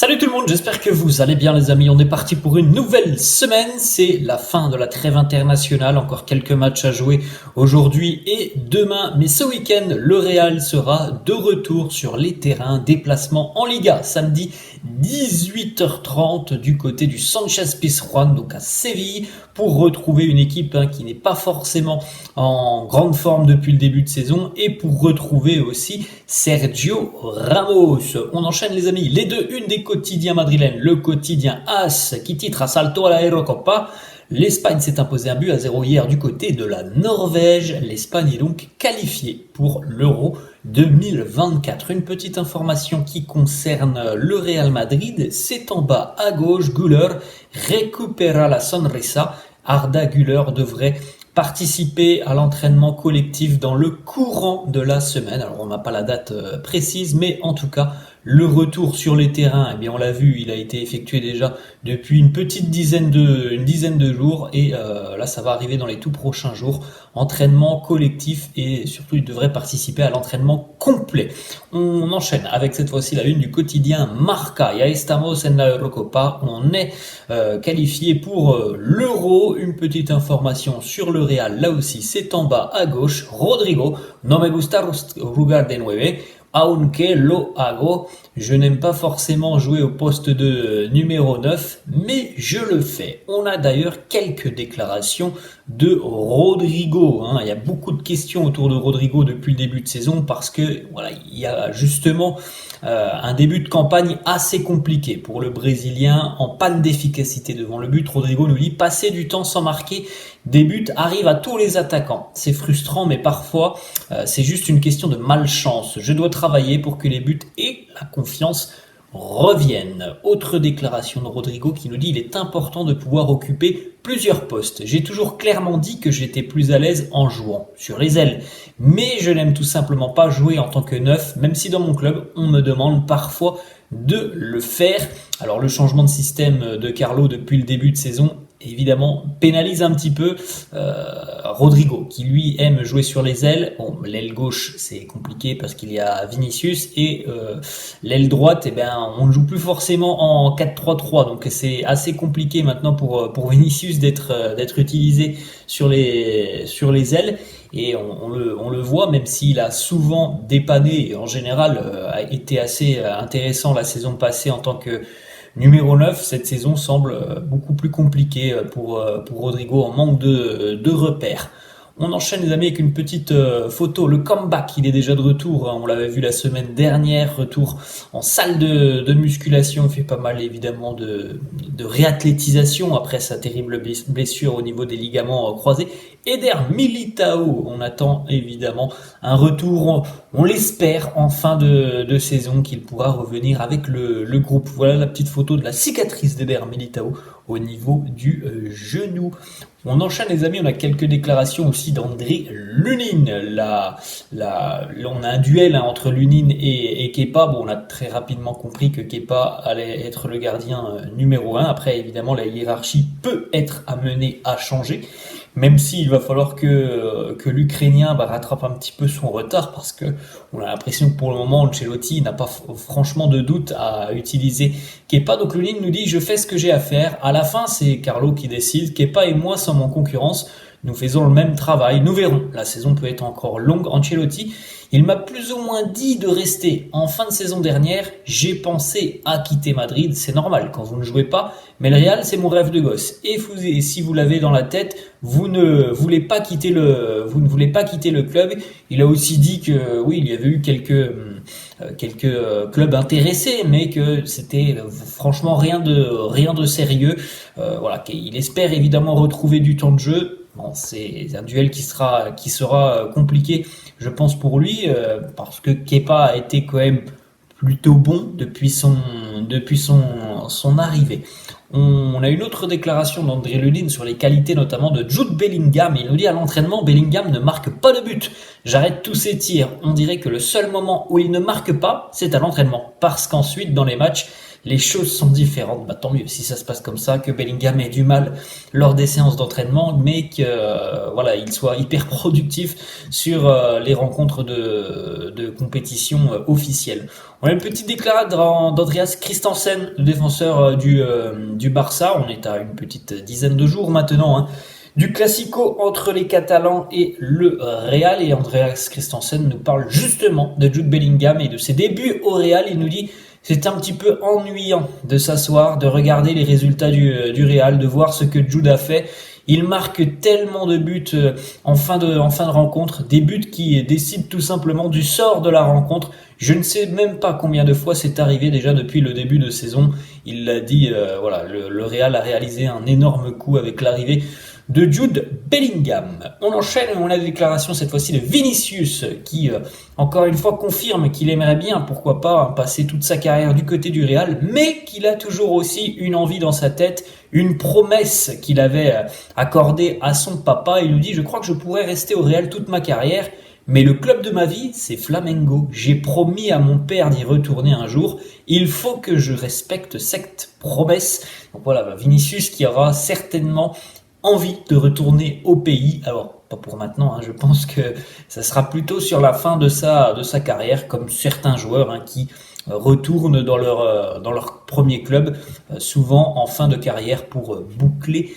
Salut tout le monde, j'espère que vous allez bien les amis, on est parti pour une nouvelle semaine, c'est la fin de la trêve internationale, encore quelques matchs à jouer aujourd'hui et demain, mais ce week-end le Real sera de retour sur les terrains, déplacement en Liga, samedi 18h30 du côté du Sánchez-Pizjuán, donc à Séville, pour retrouver une équipe qui n'est pas forcément en grande forme depuis le début de saison et pour retrouver aussi Sergio Ramos. On enchaîne les amis, les deux unes des quotidiens madrilènes, le quotidien AS qui titre Asalto a la Eurocopa. L'Espagne s'est imposée 1-0 hier du côté de la Norvège. L'Espagne est donc qualifiée pour l'Euro 2024. Une petite information qui concerne le Real Madrid, c'est en bas à gauche, Güler récupéra la sonrisa. Arda Güler devrait participer à l'entraînement collectif dans le courant de la semaine. Alors on n'a pas la date précise, mais en tout cas, le retour sur les terrains, eh bien on l'a vu, il a été effectué déjà depuis une dizaine de jours et là ça va arriver dans les tout prochains jours. Entraînement collectif et surtout il devrait participer à l'entraînement complet. On enchaîne avec cette fois-ci la une du quotidien Marca. Ya estamos en la Eurocopa. On est qualifié pour l'Euro. Une petite information sur le Real, là aussi c'est en bas à gauche. Rodrigo, no me gusta jugar de nueve. Aunque lo hago, je n'aime pas forcément jouer au poste de numéro 9, mais je le fais. On a d'ailleurs quelques déclarations de Rodrigo. Il y a beaucoup de questions autour de Rodrigo depuis le début de saison parce que voilà, il y a justement un début de campagne assez compliqué pour le Brésilien, en panne d'efficacité devant le but. Rodrigo nous dit passer du temps sans marquer des buts arrive à tous les attaquants. C'est frustrant, mais parfois c'est juste une question de malchance. Je dois travailler pour que les buts et la confiance reviennent. Autre déclaration de Rodrigo qui nous dit il est important de pouvoir occuper plusieurs postes. J'ai toujours clairement dit que j'étais plus à l'aise en jouant sur les ailes, mais je n'aime tout simplement pas jouer en tant que neuf, même si dans mon club on me demande parfois de le faire. Alors le changement de système de Carlo depuis le début de saison évidemment pénalise un petit peu Rodrigo qui lui aime jouer sur les ailes. Bon, l'aile gauche c'est compliqué parce qu'il y a Vinicius et l'aile droite on ne joue plus forcément en 4-3-3 donc c'est assez compliqué maintenant pour Vinicius d'être utilisé sur les ailes et on le voit même s'il a souvent dépanné et en général a été assez intéressant la saison passée en tant que numéro 9, cette saison semble beaucoup plus compliquée pour Rodrigo en manque de repères. On enchaîne les amis avec une petite photo, le comeback, il est déjà de retour, on l'avait vu la semaine dernière, retour en salle de musculation, il fait pas mal évidemment de réathlétisation après sa terrible blessure au niveau des ligaments croisés. Eder Militao, on attend évidemment un retour, on l'espère en fin de saison qu'il pourra revenir avec le groupe. Voilà la petite photo de la cicatrice d'Eder Militao au niveau du genou. On enchaîne les amis, on a quelques déclarations aussi d'André Lunin. On a un duel entre Lunin et Kepa. Bon, on a très rapidement compris que Kepa allait être le gardien numéro 1. Après, évidemment, la hiérarchie peut être amenée à changer. Même s'il va falloir que l'Ukrainien rattrape un petit peu son retard parce que on a l'impression que pour le moment Ancelotti n'a pas franchement de doute à utiliser Kepa. Donc Lunin nous dit je fais ce que j'ai à faire. À la fin c'est Carlo qui décide. Kepa et moi sommes en concurrence. Nous faisons le même travail. Nous verrons. La saison peut être encore longue. Ancelotti, il m'a plus ou moins dit de rester. En fin de saison dernière, j'ai pensé à quitter Madrid. C'est normal quand vous ne jouez pas. Mais le Real, c'est mon rêve de gosse. Et si vous l'avez dans la tête, vous ne voulez pas quitter le club. Il a aussi dit que oui, il y avait eu quelques clubs intéressés, mais que c'était franchement rien de sérieux. Voilà, il espère évidemment retrouver du temps de jeu. Bon, c'est un duel qui sera compliqué, je pense pour lui, parce que Kepa a été quand même plutôt bon depuis son arrivée. On a une autre déclaration d'André Lunin sur les qualités notamment de Jude Bellingham. Il nous dit à l'entraînement, Bellingham ne marque pas de but. J'arrête tous ses tirs. On dirait que le seul moment où il ne marque pas, c'est à l'entraînement. Parce qu'ensuite, dans les matchs, les choses sont différentes. Bah, tant mieux si ça se passe comme ça, que Bellingham ait du mal lors des séances d'entraînement, mais que voilà, il soit hyper productif sur les rencontres de compétition officielles. On a une petite déclaration d'Andreas Christensen, le défenseur du Barça. On est à une petite dizaine de jours maintenant, hein, du classico entre les Catalans et le Real. Et Andreas Christensen nous parle justement de Jude Bellingham et de ses débuts au Real. Il nous dit: c'est un petit peu ennuyant de s'asseoir, de regarder les résultats du Real, de voir ce que Jude a fait. Il marque tellement de buts en fin de rencontre, des buts qui décident tout simplement du sort de la rencontre. Je ne sais même pas combien de fois c'est arrivé déjà depuis le début de saison. Il l'a dit, voilà, le Real a réalisé un énorme coup avec l'arrivée de Jude Bellingham. On enchaîne, on a la déclaration cette fois-ci de Vinicius qui, encore une fois, confirme qu'il aimerait bien, pourquoi pas, passer toute sa carrière du côté du Real, mais qu'il a toujours aussi une envie dans sa tête, une promesse qu'il avait accordée à son papa. Il nous dit: je crois que je pourrais rester au Real toute ma carrière, mais le club de ma vie, c'est Flamengo. J'ai promis à mon père d'y retourner un jour. Il faut que je respecte cette promesse. Donc voilà, Vinicius qui aura certainement envie de retourner au pays. Alors, pas pour maintenant, hein, je pense que ça sera plutôt sur la fin de sa carrière, comme certains joueurs, hein, qui retournent dans leur premier club, souvent en fin de carrière pour boucler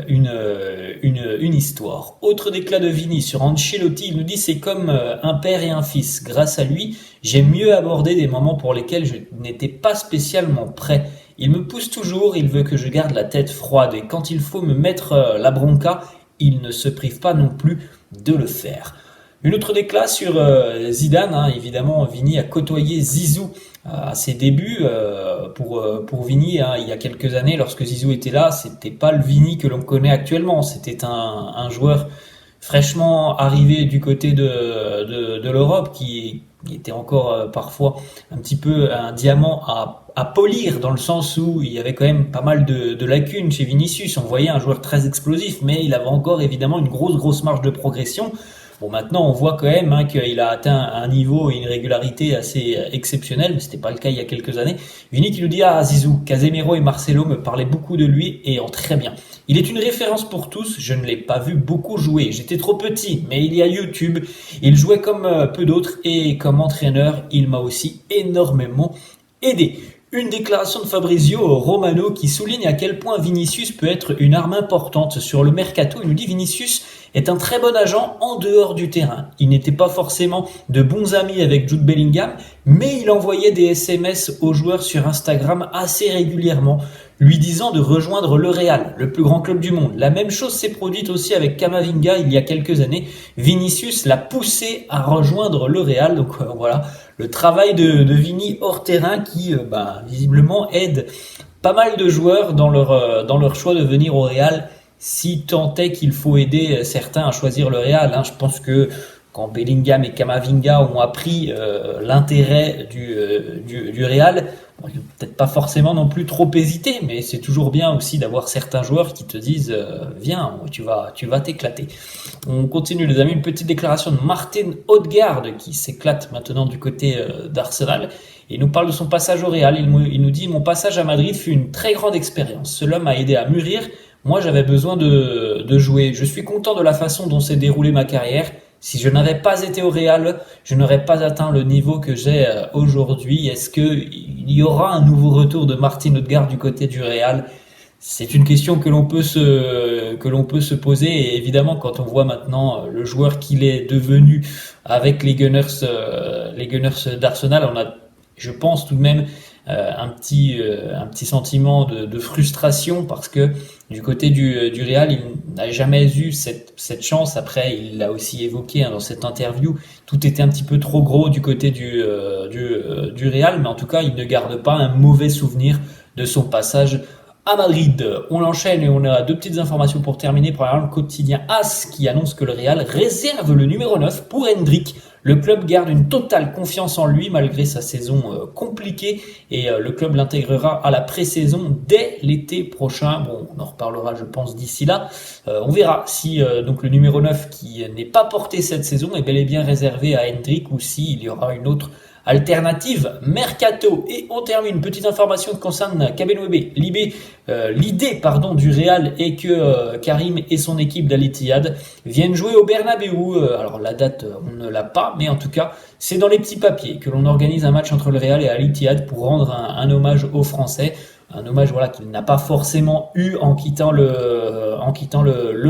une histoire. Autre déclat de Vini sur Ancelotti, il nous dit: c'est comme un père et un fils. Grâce à lui, j'ai mieux abordé des moments pour lesquels je n'étais pas spécialement prêt. Il me pousse toujours, il veut que je garde la tête froide, et quand il faut me mettre la bronca, il ne se prive pas non plus de le faire. Une autre déclat sur Zidane, hein, évidemment Vini a côtoyé Zizou à ses débuts pour Vini, hein, il y a quelques années lorsque Zizou était là. C'était pas le Vini que l'on connaît actuellement, c'était un joueur fraîchement arrivé du côté de l'Europe qui était encore parfois un petit peu un diamant à polir, dans le sens où il y avait quand même pas mal de lacunes chez Vinicius. On voyait un joueur très explosif, mais il avait encore évidemment une grosse marge de progression. Bon, maintenant, on voit quand même, hein, qu'il a atteint un niveau et une régularité assez exceptionnelle, mais c'était pas le cas il y a quelques années. Vini qui nous dit: ah, Zizou, Casemiro et Marcelo me parlaient beaucoup de lui et en très bien. Il est une référence pour tous, je ne l'ai pas vu beaucoup jouer, j'étais trop petit, mais il y a YouTube, il jouait comme peu d'autres et comme entraîneur, il m'a aussi énormément aidé. Une déclaration de Fabrizio Romano qui souligne à quel point Vinicius peut être une arme importante sur le mercato. Il nous dit: Vinicius est un très bon agent en dehors du terrain. Il n'était pas forcément de bons amis avec Jude Bellingham, mais il envoyait des SMS aux joueurs sur Instagram assez régulièrement, lui disant de rejoindre le Real, le plus grand club du monde. La même chose s'est produite aussi avec Camavinga il y a quelques années. Vinicius l'a poussé à rejoindre le Real. Donc voilà, le travail de Vini hors terrain qui visiblement aide pas mal de joueurs dans leur choix de venir au Real, si tant est qu'il faut aider certains à choisir le Real, hein. Je pense que quand Bellingham et Camavinga ont appris l'intérêt du Real, bon, ils n'ont peut-être pas forcément non plus trop hésité, mais c'est toujours bien aussi d'avoir certains joueurs qui te disent viens, tu vas t'éclater. On continue les amis, une petite déclaration de Martin Odegaard qui s'éclate maintenant du côté d'Arsenal. Et il nous parle de son passage au Real. Il nous dit: mon passage à Madrid fut une très grande expérience. Cela m'a aidé à mûrir. Moi, j'avais besoin de jouer. Je suis content de la façon dont s'est déroulée ma carrière. Si je n'avais pas été au Real, je n'aurais pas atteint le niveau que j'ai aujourd'hui. Est-ce qu'il y aura un nouveau retour de Martin Odegaard du côté du Real? C'est une question que l'on peut se poser. Et évidemment, quand on voit maintenant le joueur qu'il est devenu avec les Gunners d'Arsenal, on a, je pense tout de même, un petit sentiment de frustration, parce que du côté du Real, il n'a jamais eu cette chance. Après, il l'a aussi évoqué, hein, dans cette interview, tout était un petit peu trop gros du côté du Real, mais en tout cas, il ne garde pas un mauvais souvenir de son passage à Madrid. On enchaîne et on a deux petites informations pour terminer. Premièrement, le quotidien AS qui annonce que le Real réserve le numéro 9 pour Endrick. Le club garde une totale confiance en lui malgré sa saison compliquée, et le club l'intégrera à la pré-saison dès l'été prochain. Bon, on en reparlera je pense d'ici là. On verra si donc le numéro 9 qui n'est pas porté cette saison est bel et bien réservé à Endrick, ou s'il y aura une autre alternative mercato. Et on termine, petite information qui concerne Kabenwebe. L'idée du Real est que Karim et son équipe d'Al Ittihad viennent jouer au Bernabeu. Alors la date, on ne l'a pas, mais en tout cas, c'est dans les petits papiers que l'on organise un match entre le Real et Al Ittihad pour rendre un hommage aux Français. Un hommage qu'il n'a pas forcément eu en quittant le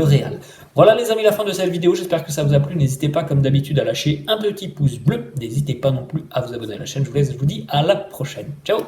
Real. Voilà les amis, la fin de cette vidéo, j'espère que ça vous a plu. N'hésitez pas comme d'habitude à lâcher un petit pouce bleu. N'hésitez pas non plus à vous abonner à la chaîne. Je vous laisse, je vous dis à la prochaine. Ciao.